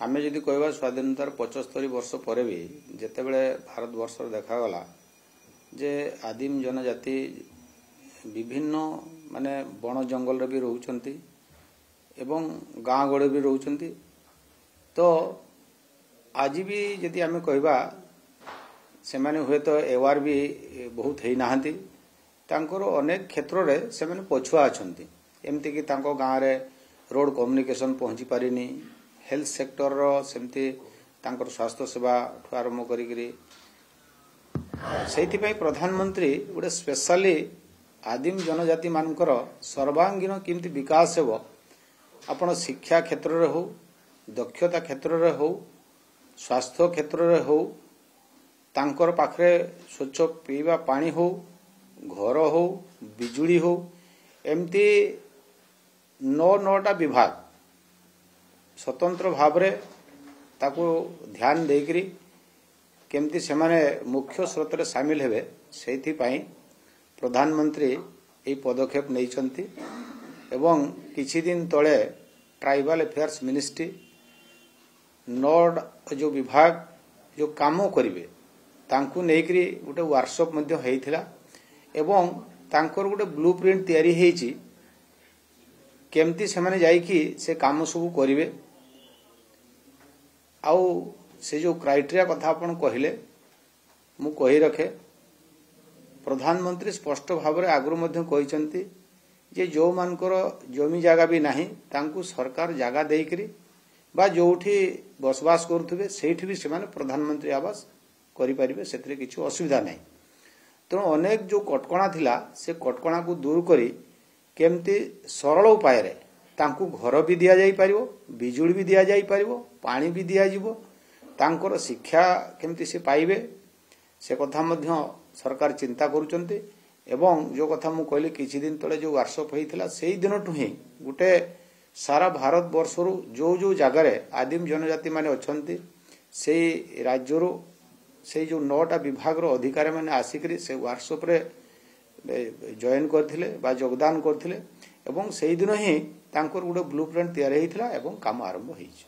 आमे जदि कहवा स्वाधीनतार 75 वर्ष पर भी जितेबले भारत वर्ष देखागला जे आदिम जनजाति विभिन्न माने बण जंगल भी रोचंती एवं गाँ गड़े भी रोचंती। तो आज भी जदि आमे कहवा से माने हुए तो एवार भी बहुत है नहांती तांकर अनेक क्षेत्र रे से माने पछुआ अछंती। एमती कि तांको गाँ रे रोड कम्युनिकेशन पहुंची पारिनी, हेल्थ सेक्टर रो सेमती तांकर स्वास्थ्य सेवा ठु आरंभ करिकरी सेहिथिपई प्रधानमंत्री गोटे स्पेशली आदिम जनजाति मानकर सर्वांगीन किमती विकास हेबो आपण शिक्षा क्षेत्र रे हो, दक्षता क्षेत्र रे हो, स्वास्थ्य क्षेत्र रे हो, तांकर पाखरे स्वच्छ पीवा पानी हो, घर हो, बिजुली हो, एमती 9टा विभाग स्वतंत्र भावरे ताको ध्यान देकरी केमती से माने मुख्य स्रोत रे शामिल हेबे सेथि पई प्रधानमंत्री ए पदक्षेप नैचंती। एवं किछि दिन तळे ट्राइबल अफेयर्स मिनिस्ट्री नोड जो विभाग जो काम करिवे तांकु नेकरी गोटे वर्कशॉप मध्ये हेइथिला एवं तांकर गोटे ब्लूप्रिंट तयारी हेइची केमती से माने जाई कि से काम सब करिवे। आउ से जो क्राइटेरिया कथा आपण कहिले मु कहि रखे प्रधानमंत्री स्पष्ट भाव में आगु मध्य कहिसंती जे जो मानकर जमी जागा भी नहीं तांकु सरकार जागा देकरी बा जोठी बसवास करुथबे सेठी भी सेमाने प्रधानमंत्री आवास करि परिबे सेतरे किछु असुविधा नहीं। तो अनेक जो कटकणा थिला से कटकणा को दूर करी केमती सरल उपाय रे तांकु घर भी दिया जाई परिबो, बिजुली भी दिया जाई परिबो, पानी भी दिया जिवो, तांकर शिक्षा केमती से पाइबे से कथा मध्य सरकार चिंता करूचंती। एवं जो कथा मु कहली किछि दिन तले जो वर्कशॉप हेइथिला सेही दिनटु ही गुटे सारा भारत वर्षरु जो जो जगह रे आदिम जनजाति माने अछंती सेही राज्यरु से जो 9टा विभाग रो अधिकारी माने आसिकरी से वर्कशॉप रे जॉइन करथिले बा योगदान करथिले एवं सेही दिन ही तांकर गुटे ब्लूप्रिंट तयार हेइथिला एवं काम आरंभ हेइछ।